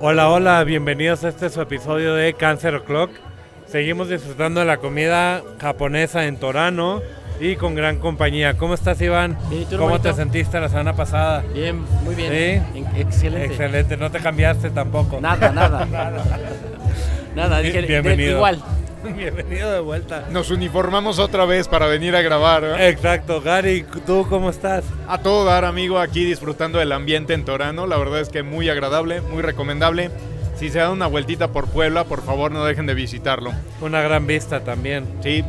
Hola, hola, bienvenidos a su episodio de Cancer O'Clock. Seguimos disfrutando de la comida japonesa en Torano y con gran compañía. ¿Cómo estás, Iván? Bien, ¿y tú, ¿Cómo hermanito? te sentiste la semana pasada? Bien, muy bien. ¿Sí? Excelente. Excelente, no te cambiaste tampoco. Nada. Nada, dije Bienvenido. igual. Bienvenido de vuelta. Nos uniformamos otra vez para venir a grabar, ¿eh? Exacto, Gary, ¿tú cómo estás? A todo dar, amigo, aquí disfrutando del ambiente en Torano. La verdad es que muy agradable, muy recomendable. Si se dan una vueltita por Puebla, por favor no dejen de visitarlo. Una gran vista también. Sí,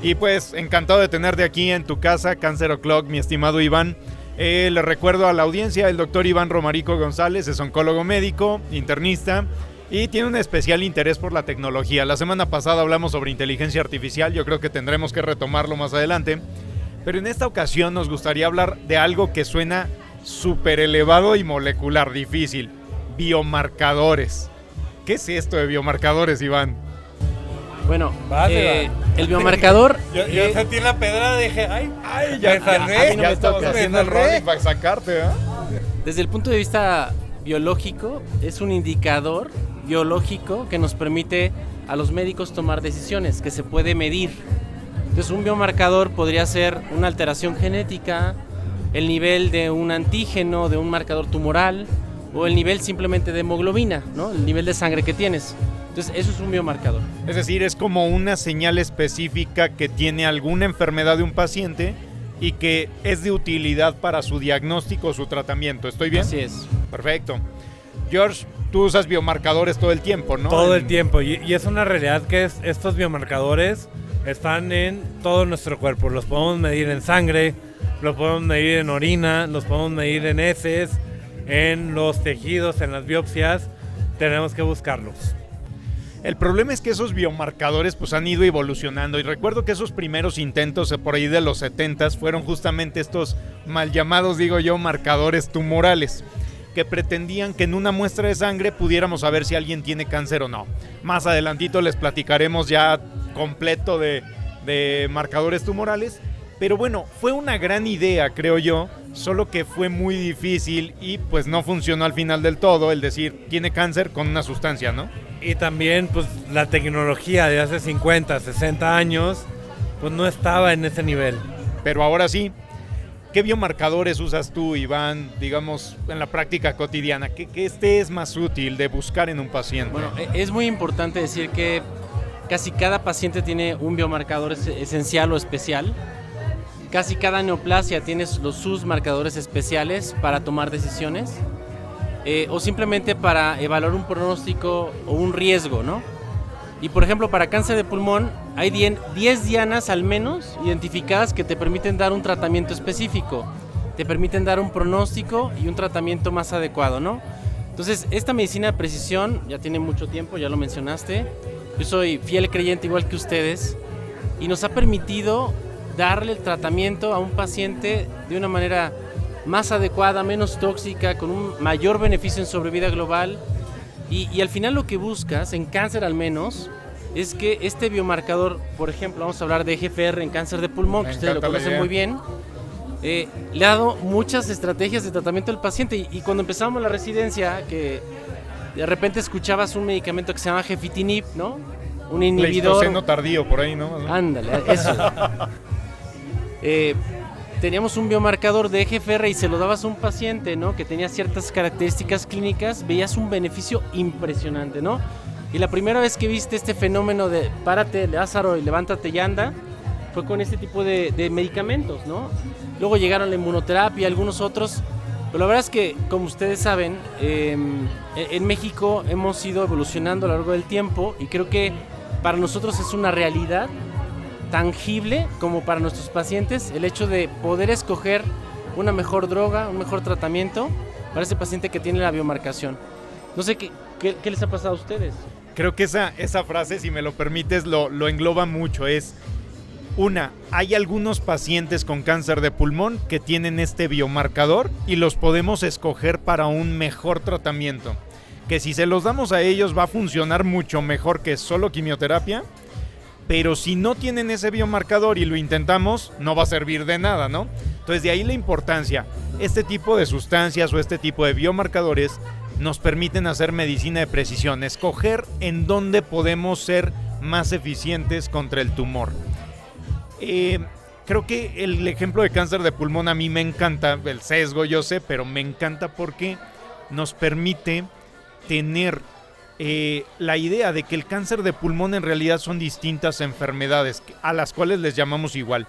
y pues encantado de tenerte aquí en tu casa, Cancer O'Clock, mi estimado Iván. Le recuerdo a la audiencia, el doctor Iván Romarico González es oncólogo médico, internista y tiene un especial interés por la tecnología. La semana pasada hablamos sobre inteligencia artificial, yo creo que tendremos que retomarlo más adelante. Pero en esta ocasión nos gustaría hablar de algo que suena súper elevado y molecular, difícil. Biomarcadores. ¿Qué es esto de biomarcadores, Iván? Bueno, Iván. el biomarcador... Yo sentí la pedrada y dije, ay, ya, me salvé. a mí no ya me estamos toca. haciendo el rolling para sacarte, ¿eh? Desde el punto de vista biológico, es un indicador biológico que nos permite a los médicos tomar decisiones, que se puede medir. Entonces, un biomarcador podría ser una alteración genética, el nivel de un antígeno, de un marcador tumoral, o el nivel simplemente de hemoglobina, ¿no? El nivel de sangre que tienes. Entonces, eso es un biomarcador. Es decir, es como una señal específica que tiene alguna enfermedad de un paciente y que es de utilidad para su diagnóstico o su tratamiento. ¿Estoy bien? Así es. Perfecto. George, tú usas biomarcadores todo el tiempo, ¿no? Todo el tiempo, y es una realidad que estos biomarcadores están en todo nuestro cuerpo. Los podemos medir en sangre, los podemos medir en orina, los podemos medir en heces, en los tejidos, en las biopsias. Tenemos que buscarlos. El problema es que esos biomarcadores pues han ido evolucionando y recuerdo que esos primeros intentos por ahí de los 70s fueron justamente estos mal llamados, digo yo, marcadores tumorales, que pretendían que en una muestra de sangre pudiéramos saber si alguien tiene cáncer o no. Más adelantito les platicaremos ya completo de marcadores tumorales, pero bueno, fue una gran idea, creo yo, solo que fue muy difícil y pues no funcionó al final del todo el decir tiene cáncer con una sustancia, ¿no? Y también pues la tecnología de hace 50, 60 años pues no estaba en ese nivel. Pero ahora sí. ¿Qué biomarcadores usas tú, Iván, digamos, en la práctica cotidiana? ¿Qué es más útil de buscar en un paciente? Bueno, es muy importante decir que casi cada paciente tiene un biomarcador esencial o especial. Casi cada neoplasia tiene sus marcadores especiales para tomar decisiones o simplemente para evaluar un pronóstico o un riesgo, ¿no? Y por ejemplo, para cáncer de pulmón hay 10 dianas al menos identificadas que te permiten dar un tratamiento específico, te permiten dar un pronóstico y un tratamiento más adecuado, ¿no? Entonces, esta medicina de precisión ya tiene mucho tiempo, ya lo mencionaste. Yo soy fiel creyente igual que ustedes y nos ha permitido darle el tratamiento a un paciente de una manera más adecuada, menos tóxica, con un mayor beneficio en sobrevida global. Y al final lo que buscas, en cáncer al menos, es que este biomarcador, por ejemplo, vamos a hablar de EGFR en cáncer de pulmón, que ustedes lo conocen muy bien, le ha dado muchas estrategias de tratamiento al paciente. Y cuando empezamos la residencia, que de repente escuchabas un medicamento que se llama gefitinib, ¿no? Un inhibidor. Pleistoceno tardío por ahí, ¿no? Ándale, eso. Teníamos un biomarcador de EGFR y se lo dabas a un paciente, ¿no? Que tenía ciertas características clínicas, veías un beneficio impresionante, ¿no? Y la primera vez que viste este fenómeno de párate, Lázaro, y levántate y anda, fue con este tipo de medicamentos, ¿no? Luego llegaron la inmunoterapia y algunos otros, pero la verdad es que, como ustedes saben, en México hemos ido evolucionando a lo largo del tiempo y creo que para nosotros es una realidad tangible como para nuestros pacientes el hecho de poder escoger una mejor droga, un mejor tratamiento para ese paciente que tiene la biomarcación. No sé qué les ha pasado a ustedes. Creo que esa frase, si me lo permites, lo engloba mucho. Hay algunos pacientes con cáncer de pulmón que tienen este biomarcador y los podemos escoger para un mejor tratamiento. Que si se los damos a ellos va a funcionar mucho mejor que solo quimioterapia. Pero si no tienen ese biomarcador y lo intentamos, no va a servir de nada, ¿no? Entonces de ahí la importancia. Este tipo de sustancias o este tipo de biomarcadores nos permiten hacer medicina de precisión, escoger en dónde podemos ser más eficientes contra el tumor. Creo que el ejemplo de cáncer de pulmón a mí me encanta, el sesgo yo sé, pero me encanta porque nos permite tener la idea de que el cáncer de pulmón en realidad son distintas enfermedades a las cuales les llamamos igual,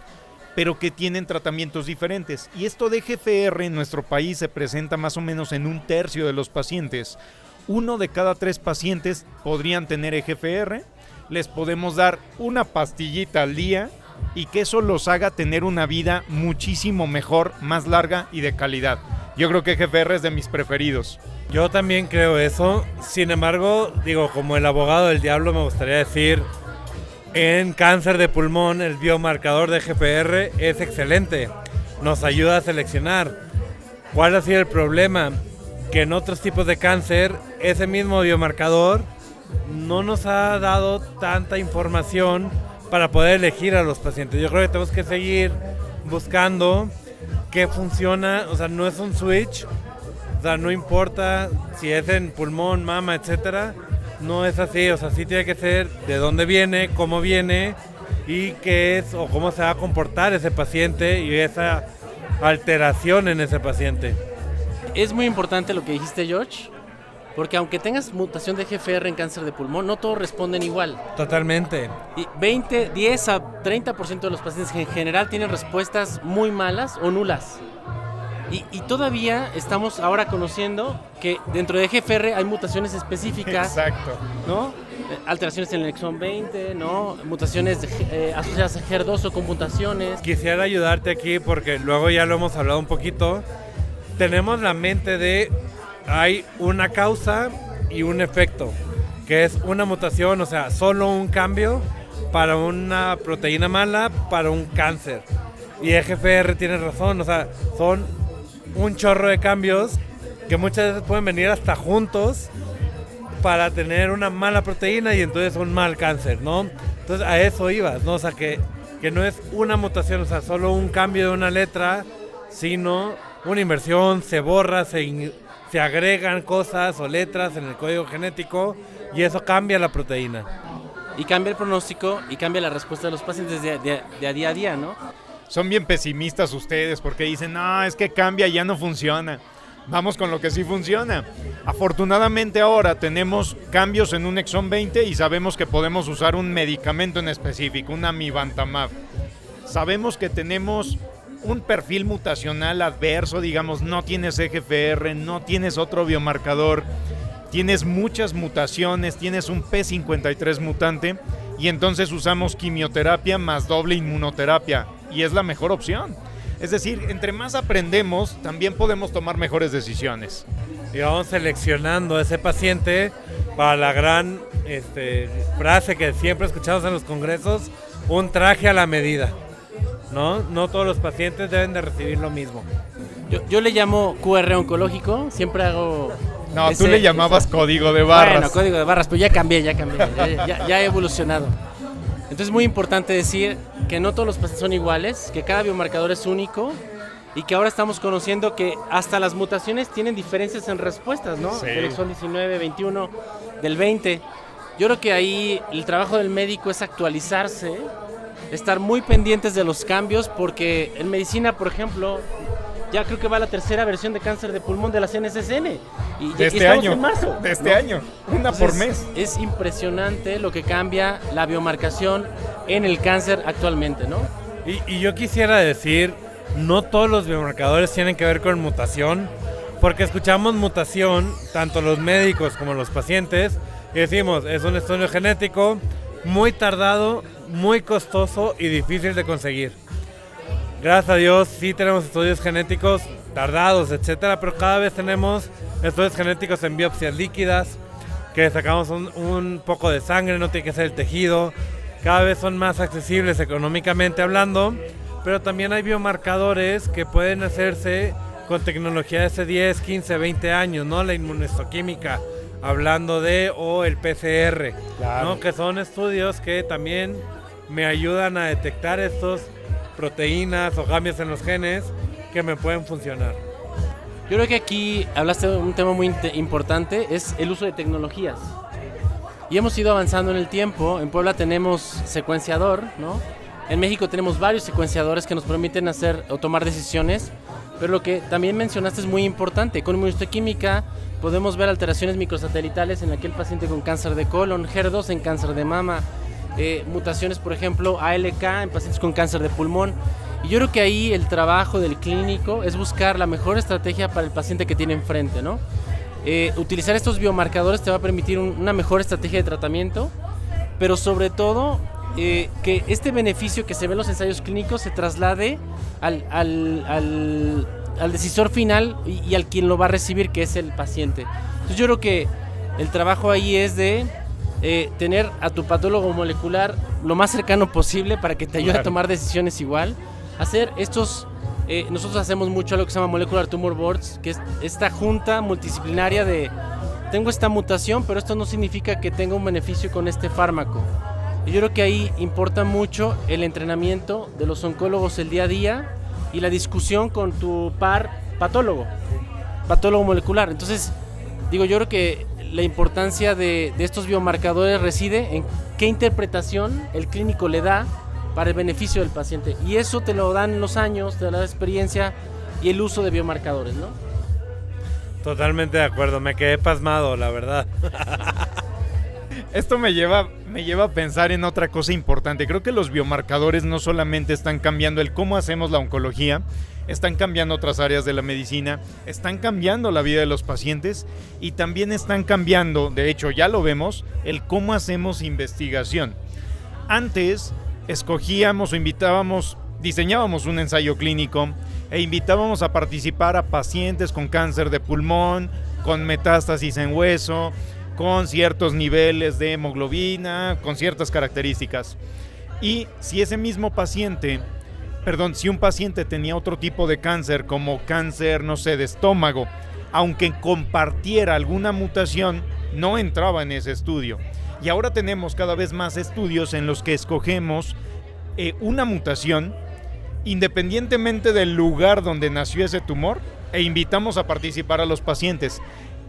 pero que tienen tratamientos diferentes. Y esto de GFR en nuestro país se presenta más o menos en 1/3 de los pacientes. 1 de cada 3 pacientes podrían tener EGFR, les podemos dar una pastillita al día y que eso los haga tener una vida muchísimo mejor, más larga y de calidad. Yo creo que EGFR es de mis preferidos. Yo también creo eso. Sin embargo, digo, como el abogado del diablo me gustaría decir, en cáncer de pulmón el biomarcador de EGFR es excelente. Nos ayuda a seleccionar. ¿Cuál ha sido el problema? Que en otros tipos de cáncer ese mismo biomarcador no nos ha dado tanta información para poder elegir a los pacientes. Yo creo que tenemos que seguir buscando qué funciona, o sea, no es un switch, o sea, no importa si es en pulmón, mama, etcétera, no es así, o sea, sí tiene que ser de dónde viene, cómo viene y qué es o cómo se va a comportar ese paciente y esa alteración en ese paciente. Es muy importante lo que dijiste, George, porque aunque tengas mutación de GFR en cáncer de pulmón, no todos responden igual. Totalmente. Y 10 a 30% de los pacientes en general tienen respuestas muy malas o nulas. Y todavía estamos ahora conociendo que dentro de GFR hay mutaciones específicas. Exacto. ¿No? Alteraciones en el exón 20, ¿no? Mutaciones asociadas a HER2 o con mutaciones. Quisiera ayudarte aquí porque luego ya lo hemos hablado un poquito. Tenemos la mente de hay una causa y un efecto, que es una mutación, o sea, solo un cambio para una proteína mala, para un cáncer. Y EGFR tiene razón, o sea, son un chorro de cambios que muchas veces pueden venir hasta juntos para tener una mala proteína y entonces un mal cáncer, ¿no? Entonces a eso ibas, ¿no? O sea, que no es una mutación, o sea, solo un cambio de una letra, sino una inversión, se borra, se agregan cosas o letras en el código genético y eso cambia la proteína. Y cambia el pronóstico y cambia la respuesta de los pacientes de día a día, ¿no? Son bien pesimistas ustedes porque dicen, no, es que cambia, ya no funciona. Vamos con lo que sí funciona. Afortunadamente ahora tenemos cambios en un exón 20 y sabemos que podemos usar un medicamento en específico, un amivantamab. Sabemos que tenemos un perfil mutacional adverso, digamos, no tienes EGFR, no tienes otro biomarcador, tienes muchas mutaciones, tienes un P53 mutante y entonces usamos quimioterapia más doble inmunoterapia y es la mejor opción. Es decir, entre más aprendemos, también podemos tomar mejores decisiones. Y vamos seleccionando a ese paciente para la gran frase que siempre escuchamos en los congresos, un traje a la medida. No todos los pacientes deben de recibir lo mismo. Yo le llamo QR oncológico, siempre hago... No, tú le llamabas código de barras. Bueno, código de barras, pero ya cambié, ya he evolucionado. Entonces es muy importante decir que no todos los pacientes son iguales, que cada biomarcador es único y que ahora estamos conociendo que hasta las mutaciones tienen diferencias en respuestas, ¿no? Sí. Del exón 19, 21, del 20. Yo creo que ahí el trabajo del médico es actualizarse, estar muy pendientes de los cambios, porque en medicina, por ejemplo, ya creo que va la tercera versión de cáncer de pulmón de la CNSSN. Y de este estamos año, en marzo, de este ¿no? año, una por mes. Es impresionante lo que cambia la biomarcación en el cáncer actualmente, ¿no? Y yo quisiera decir, no todos los biomarcadores tienen que ver con mutación, porque escuchamos mutación, tanto los médicos como los pacientes, y decimos, es un estudio genético muy tardado, muy costoso y difícil de conseguir. Gracias a Dios sí tenemos estudios genéticos tardados, etcétera, pero cada vez tenemos estudios genéticos en biopsias líquidas, que sacamos un poco de sangre, no tiene que ser el tejido, cada vez son más accesibles económicamente hablando, pero también hay biomarcadores que pueden hacerse con tecnología de hace 10, 15, 20 años, ¿no? La inmunohistoquímica, hablando de, o el PCR, Claro. ¿no? Que son estudios que también me ayudan a detectar estos proteínas o cambios en los genes que me pueden funcionar. Yo creo que aquí hablaste de un tema muy importante, es el uso de tecnologías. Y hemos ido avanzando en el tiempo. En Puebla tenemos secuenciador, ¿no? En México tenemos varios secuenciadores que nos permiten hacer o tomar decisiones. Pero lo que también mencionaste es muy importante. Con inmunohistoquímica podemos ver alteraciones microsatelitales en aquel paciente con cáncer de colon, HER2 en cáncer de mama, mutaciones, por ejemplo, ALK en pacientes con cáncer de pulmón. Y yo creo que ahí el trabajo del clínico es buscar la mejor estrategia para el paciente que tiene enfrente, ¿no? Utilizar estos biomarcadores te va a permitir una mejor estrategia de tratamiento, pero sobre todo que este beneficio que se ve en los ensayos clínicos se traslade al decisor final y al quien lo va a recibir, que es el paciente. Entonces yo creo que el trabajo ahí es de tener a tu patólogo molecular lo más cercano posible para que te ayude a tomar decisiones igual. Hacer estos, nosotros hacemos mucho lo que se llama Molecular Tumor Boards, que es esta junta multidisciplinaria de tengo esta mutación, pero esto no significa que tenga un beneficio con este fármaco. Y yo creo que ahí importa mucho el entrenamiento de los oncólogos el día a día y la discusión con tu par patólogo molecular. Entonces, digo, yo creo que la importancia de estos biomarcadores reside en qué interpretación el clínico le da para el beneficio del paciente. Y eso te lo dan los años, te da la experiencia y el uso de biomarcadores, ¿no? Totalmente de acuerdo, me quedé pasmado, la verdad. Esto me lleva a pensar en otra cosa importante. Creo que los biomarcadores no solamente están cambiando el cómo hacemos la oncología, están cambiando otras áreas de la medicina, están cambiando la vida de los pacientes y también están cambiando, de hecho ya lo vemos, el cómo hacemos investigación. Antes escogíamos o diseñábamos un ensayo clínico e invitábamos a participar a pacientes con cáncer de pulmón, con metástasis en hueso, con ciertos niveles de hemoglobina, con ciertas características. Y si si un paciente tenía otro tipo de cáncer, como cáncer, de estómago, aunque compartiera alguna mutación, no entraba en ese estudio. Y ahora tenemos cada vez más estudios en los que escogemos una mutación independientemente del lugar donde nació ese tumor e invitamos a participar a los pacientes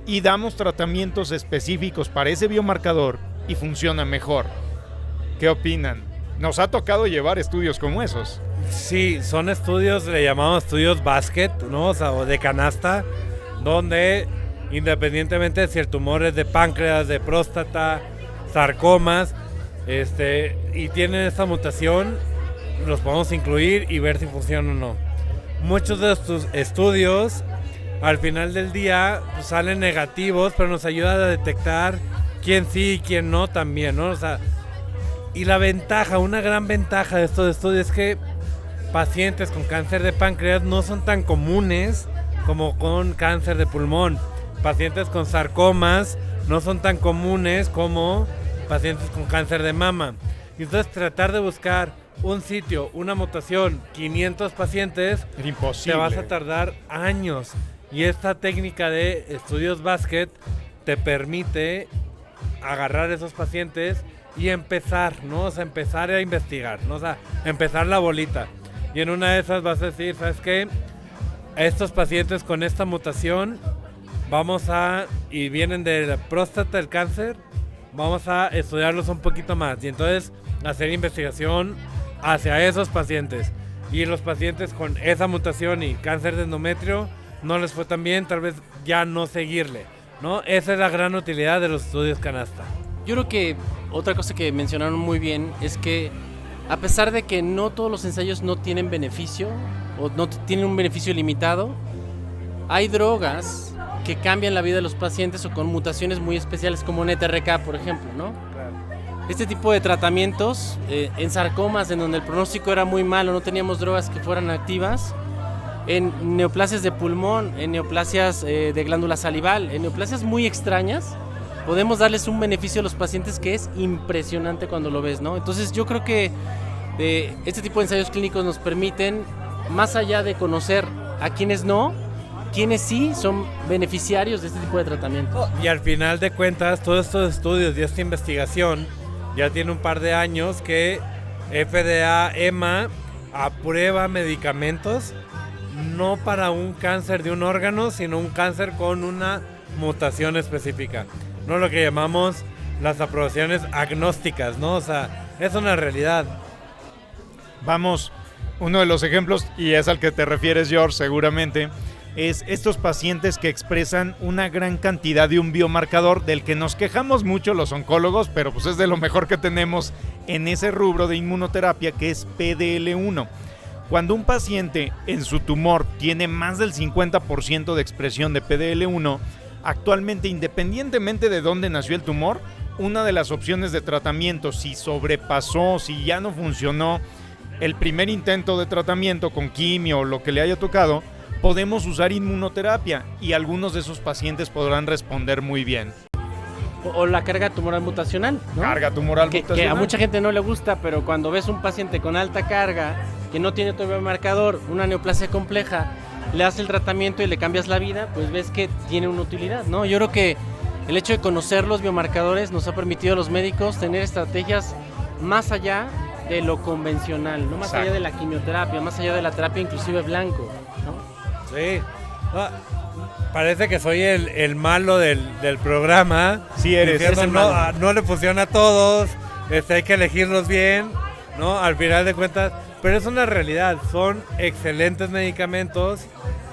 y damos tratamientos específicos para ese biomarcador y funciona mejor. ¿Qué opinan? Nos ha tocado llevar estudios como esos. Sí, son estudios, le llamamos estudios basket, ¿no? O de canasta, donde independientemente de si el tumor es de páncreas, de próstata, sarcomas, y tienen esta mutación, los podemos incluir y ver si funciona o no. Muchos de estos estudios, al final del día, pues, salen negativos, pero nos ayuda a detectar quién sí y quién no también, ¿no? O sea, y la ventaja, una gran ventaja de estos estudios es que pacientes con cáncer de páncreas no son tan comunes como con cáncer de pulmón. Pacientes con sarcomas no son tan comunes como pacientes con cáncer de mama. Y entonces tratar de buscar un sitio, una mutación, 500 pacientes, es imposible. Te vas a tardar años. Y esta técnica de estudios basket te permite agarrar esos pacientes y empezar, ¿no? O sea, empezar a investigar, ¿no? O sea, empezar la bolita. Y en una de esas vas a decir, ¿sabes qué? Estos pacientes con esta mutación y vienen de la próstata, del cáncer, vamos a estudiarlos un poquito más. Y entonces hacer investigación hacia esos pacientes. Y los pacientes con esa mutación y cáncer de endometrio no les fue tan bien, tal vez ya no seguirle, ¿no? Esa es la gran utilidad de los estudios canasta. Yo creo que otra cosa que mencionaron muy bien es que a pesar de que no todos los ensayos no tienen beneficio o no tienen un beneficio limitado, hay drogas que cambian la vida de los pacientes o con mutaciones muy especiales como NTRK, por ejemplo, ¿no? Claro. Este tipo de tratamientos en sarcomas en donde el pronóstico era muy malo, no teníamos drogas que fueran activas, en neoplasias de pulmón, en neoplasias de glándula salival, en neoplasias muy extrañas, podemos darles un beneficio a los pacientes que es impresionante cuando lo ves, ¿no? Entonces yo creo que este tipo de ensayos clínicos nos permiten, más allá de conocer a quienes no, quienes sí son beneficiarios de este tipo de tratamientos. Y al final de cuentas, todos estos estudios y esta investigación ya tiene un par de años que FDA, EMA aprueba medicamentos no para un cáncer de un órgano, sino un cáncer con una mutación específica. No lo que llamamos las aprobaciones agnósticas, ¿no? O sea, es una realidad. Vamos, uno de los ejemplos, y es al que te refieres, George, seguramente, es estos pacientes que expresan una gran cantidad de un biomarcador del que nos quejamos mucho los oncólogos, pero pues es de lo mejor que tenemos en ese rubro de inmunoterapia, que es PDL1. Cuando un paciente en su tumor tiene más del 50% de expresión de PDL1, actualmente, independientemente de dónde nació el tumor, una de las opciones de tratamiento, si sobrepasó, si ya no funcionó el primer intento de tratamiento con quimio o lo que le haya tocado, podemos usar inmunoterapia y algunos de esos pacientes podrán responder muy bien. O la carga tumoral mutacional, ¿no? Carga tumoral mutacional. Que a mucha gente no le gusta, pero cuando ves un paciente con alta carga, que no tiene otro biomarcador, una neoplasia compleja, le haces el tratamiento y le cambias la vida, pues ves que tiene una utilidad, ¿no? Yo creo que el hecho de conocer los biomarcadores nos ha permitido a los médicos tener estrategias más allá de lo convencional, no más allá de la quimioterapia, más allá de la terapia inclusive blanco, ¿no? Sí. Parece que soy el malo del programa. Sí eres. Diciendo, no le funciona a todos, hay que elegirlos bien, ¿no? Al final de cuentas, pero es una realidad, son excelentes medicamentos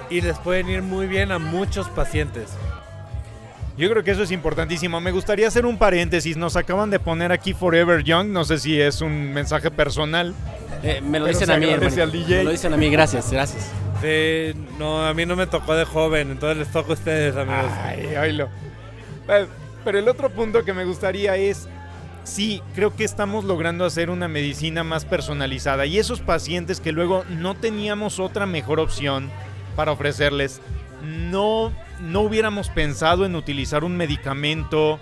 y les pueden ir muy bien a muchos pacientes. Yo creo que eso es importantísimo. Me gustaría hacer un paréntesis. Nos acaban de poner aquí Forever Young. No sé si es un mensaje personal. Me lo dicen a mí, hermanito. Me lo dicen a mí, gracias. Sí, no, a mí no me tocó de joven, entonces les toca a ustedes, amigos. Ay, oílo. Pero el otro punto que me gustaría es, sí, creo que estamos logrando hacer una medicina más personalizada. Y esos pacientes que luego no teníamos otra mejor opción para ofrecerles, no hubiéramos pensado en utilizar un medicamento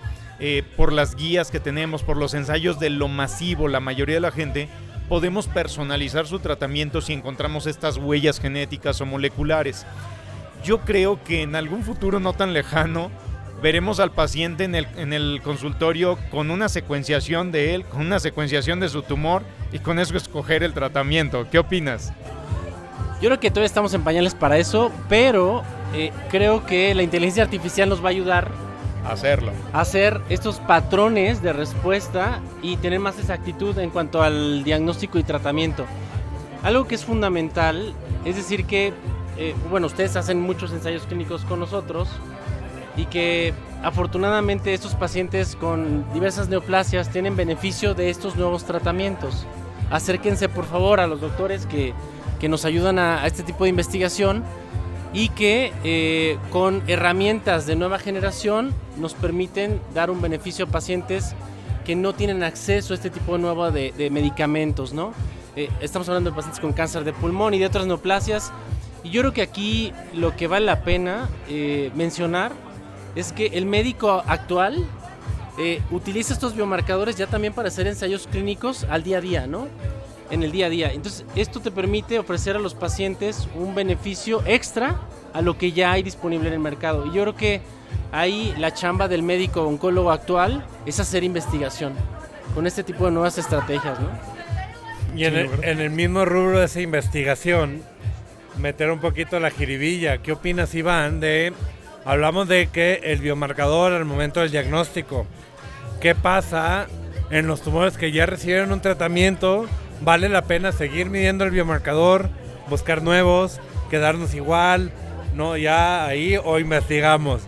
por las guías que tenemos, por los ensayos de lo masivo, la mayoría de la gente, podemos personalizar su tratamiento si encontramos estas huellas genéticas o moleculares. Yo creo que en algún futuro no tan lejano veremos al paciente en el consultorio con una secuenciación de él, con una secuenciación de su tumor y con eso escoger el tratamiento. ¿Qué opinas? Yo creo que todavía estamos en pañales para eso, pero creo que la inteligencia artificial nos va a ayudar hacerlo. A hacer estos patrones de respuesta y tener más exactitud en cuanto al diagnóstico y tratamiento. Algo que es fundamental, es decir que, ustedes hacen muchos ensayos clínicos con nosotros y que afortunadamente estos pacientes con diversas neoplasias tienen beneficio de estos nuevos tratamientos. Acérquense por favor a los doctores que nos ayudan a este tipo de investigación y que con herramientas de nueva generación nos permiten dar un beneficio a pacientes que no tienen acceso a este tipo nuevo de medicamentos, ¿no? Estamos hablando de pacientes con cáncer de pulmón y de otras neoplasias, y yo creo que aquí lo que vale la pena mencionar es que el médico actual utiliza estos biomarcadores ya también para hacer ensayos clínicos al día a día, ¿no? En el día a día. Entonces, esto te permite ofrecer a los pacientes un beneficio extra a lo que ya hay disponible en el mercado. Y yo creo que ahí la chamba del médico oncólogo actual es hacer investigación con este tipo de nuevas estrategias, ¿no? Y en el mismo rubro de esa investigación, meter un poquito la jiribilla. ¿Qué opinas, Iván, hablamos de que el biomarcador al momento del diagnóstico, ¿qué pasa en los tumores que ya recibieron un tratamiento? ¿Vale la pena seguir midiendo el biomarcador, buscar nuevos, quedarnos igual, no ya ahí, o investigamos?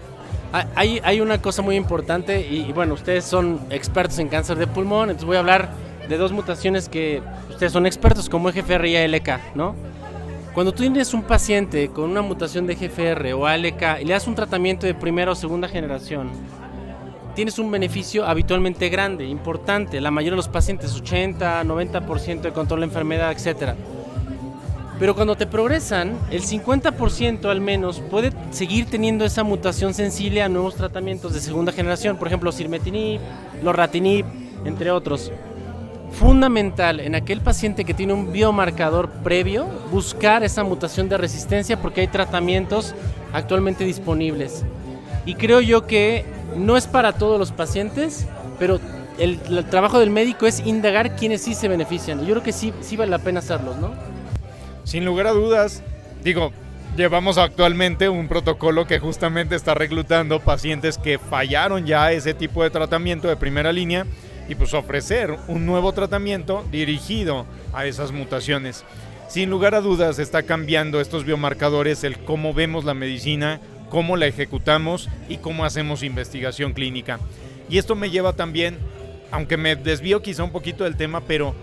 Hay una cosa muy importante y ustedes son expertos en cáncer de pulmón, entonces voy a hablar de dos mutaciones que ustedes son expertos, como EGFR y ALK, ¿no? Cuando tú tienes un paciente con una mutación de EGFR o ALK y le das un tratamiento de primera o segunda generación, tienes un beneficio habitualmente grande, importante. La mayoría de los pacientes, 80, 90% de control de enfermedad, etc. Pero cuando te progresan, el 50% al menos puede seguir teniendo esa mutación sensible a nuevos tratamientos de segunda generación, por ejemplo, sirmetinib, lorlatinib, entre otros. Fundamental en aquel paciente que tiene un biomarcador previo, buscar esa mutación de resistencia porque hay tratamientos actualmente disponibles. Y creo yo que no es para todos los pacientes, pero el trabajo del médico es indagar quiénes sí se benefician. Yo creo que sí vale la pena hacerlos, ¿no? Sin lugar a dudas, Llevamos actualmente un protocolo que justamente está reclutando pacientes que fallaron ya ese tipo de tratamiento de primera línea y pues ofrecer un nuevo tratamiento dirigido a esas mutaciones. Sin lugar a dudas está cambiando estos biomarcadores el cómo vemos la medicina, cómo la ejecutamos y cómo hacemos investigación clínica. Y esto me lleva también, aunque me desvío quizá un poquito del tema, pero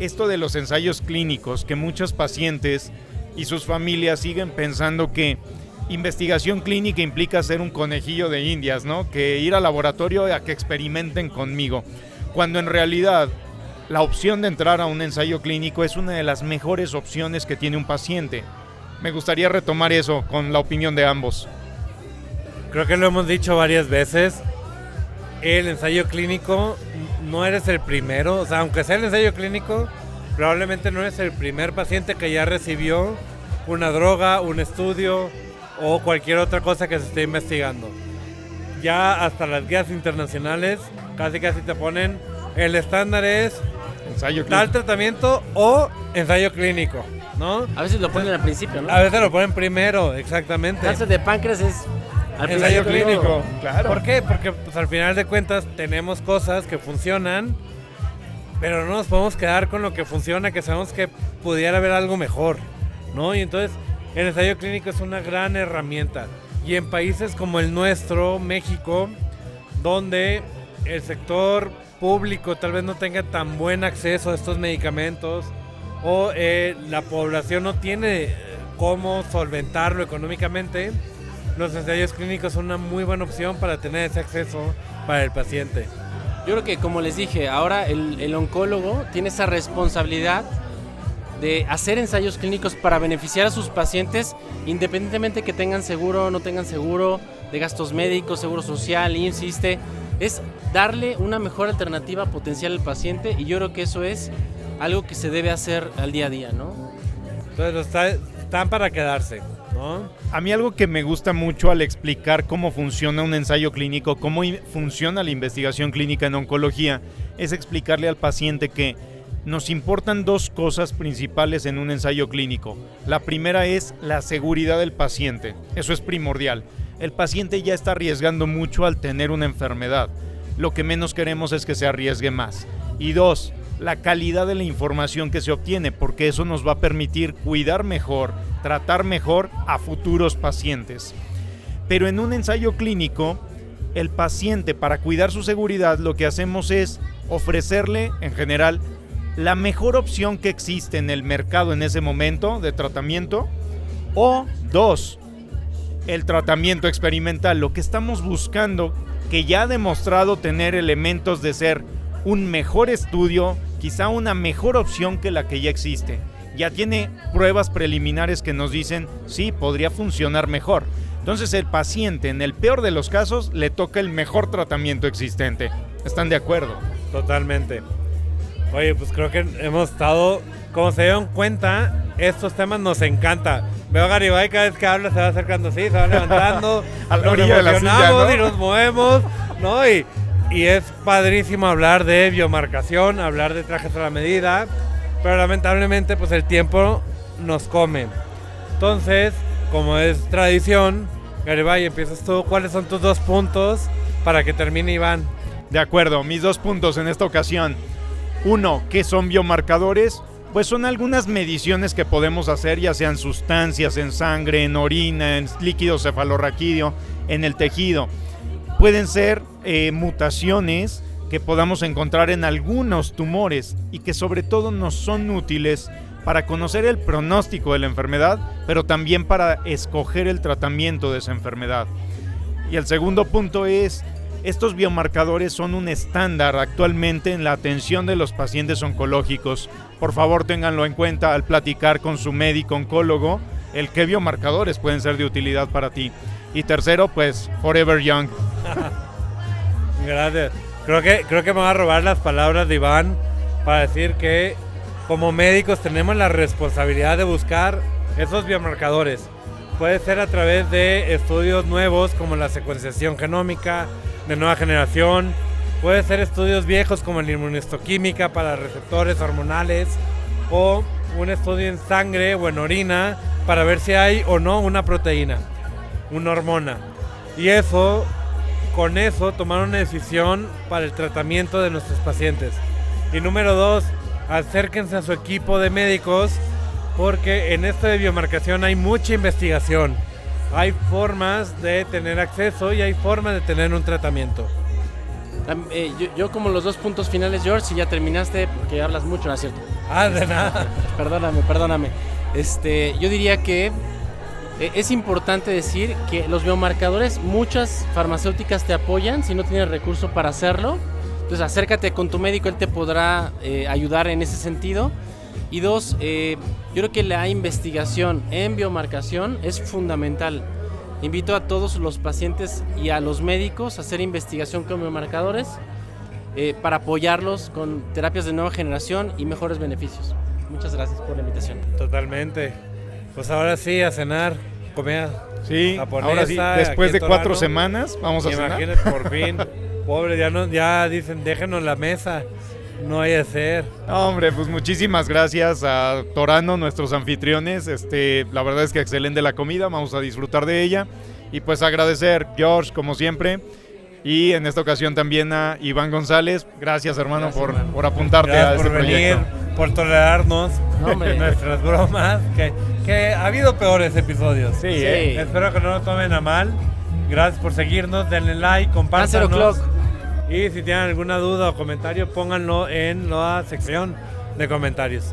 esto de los ensayos clínicos, que muchos pacientes y sus familias siguen pensando que investigación clínica implica ser un conejillo de indias, ¿no? Que ir al laboratorio a que experimenten conmigo. Cuando en realidad la opción de entrar a un ensayo clínico es una de las mejores opciones que tiene un paciente. Me gustaría retomar eso con la opinión de ambos. Creo que lo hemos dicho varias veces. El ensayo clínico no eres el primero, o sea, aunque sea el ensayo clínico, probablemente no eres el primer paciente que ya recibió una droga, un estudio o cualquier otra cosa que se esté investigando. Ya hasta las guías internacionales casi te ponen, el estándar es Ensayo tal clínico. tratamiento o ensayo clínico, ¿no? A veces lo ponen al principio, ¿no? A veces lo ponen primero, exactamente. Cáncer de páncreas es al Ensayo principio. clínico, claro. ¿Por qué? Porque pues, al final de cuentas tenemos cosas que funcionan, pero no nos podemos quedar con lo que funciona, que sabemos que pudiera haber algo mejor, ¿no? Y entonces el ensayo clínico es una gran herramienta. Y en países como el nuestro, México, donde el sector público tal vez no tenga tan buen acceso a estos medicamentos o la población no tiene cómo solventarlo económicamente, los ensayos clínicos son una muy buena opción para tener ese acceso para el paciente. Yo creo que, como les dije, ahora el oncólogo tiene esa responsabilidad de hacer ensayos clínicos para beneficiar a sus pacientes, independientemente que tengan seguro o no tengan seguro, de gastos médicos, seguro social, IMSS, es darle una mejor alternativa potencial al paciente, y yo creo que eso es algo que se debe hacer al día a día, ¿no? Entonces están para quedarse, ¿no? A mí algo que me gusta mucho al explicar cómo funciona un ensayo clínico, cómo funciona la investigación clínica en oncología, es explicarle al paciente que nos importan dos cosas principales en un ensayo clínico. La primera es la seguridad del paciente, eso es primordial. El paciente ya está arriesgando mucho al tener una enfermedad. Lo que menos queremos es que se arriesgue más. Y dos, la calidad de la información que se obtiene, porque eso nos va a permitir cuidar mejor, tratar mejor a futuros pacientes. Pero en un ensayo clínico, el paciente, para cuidar su seguridad, lo que hacemos es ofrecerle, en general, la mejor opción que existe en el mercado en ese momento de tratamiento, o dos, el tratamiento experimental, lo que estamos buscando, que ya ha demostrado tener elementos de ser un mejor estudio, quizá una mejor opción que la que ya existe. Ya tiene pruebas preliminares que nos dicen, sí, podría funcionar mejor. Entonces el paciente, en el peor de los casos, le toca el mejor tratamiento existente. ¿Están de acuerdo? Totalmente. Oye, pues creo que hemos estado, como se dieron cuenta, estos temas nos encanta. Veo a Garibay cada vez que habla se va acercando así, se va levantando, a la nos orilla de la silla, emocionamos, ¿no? y nos movemos, ¿no? Y es padrísimo hablar de biomarcación, hablar de trajes a la medida, pero lamentablemente pues el tiempo nos come. Entonces, como es tradición, Garibay, empiezas tú. ¿Cuáles son tus 2 puntos para que termine Iván? De acuerdo, mis 2 puntos en esta ocasión. 1, ¿qué son biomarcadores? Pues son algunas mediciones que podemos hacer, ya sean sustancias en sangre, en orina, en líquido cefalorraquídeo, en el tejido. Pueden ser mutaciones que podamos encontrar en algunos tumores y que sobre todo nos son útiles para conocer el pronóstico de la enfermedad, pero también para escoger el tratamiento de esa enfermedad. Y el segundo punto es, estos biomarcadores son un estándar actualmente en la atención de los pacientes oncológicos. Por favor, ténganlo en cuenta al platicar con su médico oncólogo, el qué biomarcadores pueden ser de utilidad para ti. Y tercero, pues, Forever Young. Gracias. Creo que me va a robar las palabras de Iván para decir que como médicos tenemos la responsabilidad de buscar esos biomarcadores. Puede ser a través de estudios nuevos como la secuenciación genómica de nueva generación, puede ser estudios viejos como la inmunohistoquímica para receptores hormonales, o un estudio en sangre o en orina para ver si hay o no una proteína, una hormona. Y con eso tomar una decisión para el tratamiento de nuestros pacientes. Y número 2, acérquense a su equipo de médicos, porque en esto de biomarcación hay mucha investigación. Hay formas de tener acceso y hay formas de tener un tratamiento. Yo como los 2 puntos finales, George, si ya terminaste, porque hablas mucho, ¿no es cierto? De nada. Perdóname. Yo diría que es importante decir que los biomarcadores, muchas farmacéuticas te apoyan si no tienes recurso para hacerlo. Entonces acércate con tu médico, él te podrá ayudar en ese sentido. Y 2, yo creo que la investigación en biomarcación es fundamental. Invito a todos los pacientes y a los médicos a hacer investigación con biomarcadores para apoyarlos con terapias de nueva generación y mejores beneficios. Muchas gracias por la invitación. Totalmente. Pues ahora sí, a cenar, comida Sí, japonesa. ahora sí, después de 4 semanas vamos a cenar. Imagínate, por fin. Pobre, ya dicen, déjenos la mesa. No hay de ser. No, hombre, pues muchísimas gracias a Torano, nuestros anfitriones. La verdad es que excelente la comida, vamos a disfrutar de ella. Y pues agradecer, George, como siempre. Y en esta ocasión también a Iván González. Gracias, hermano, Gracias, por apuntarte Gracias a este por venir, proyecto. por tolerarnos Hombre. nuestras bromas. Que ha habido peores episodios. Sí, Sí. Espero que no lo tomen a mal. Gracias por seguirnos, denle like, Cancer compártanos. O'Clock. Y si tienen alguna duda o comentario, pónganlo en la sección de comentarios.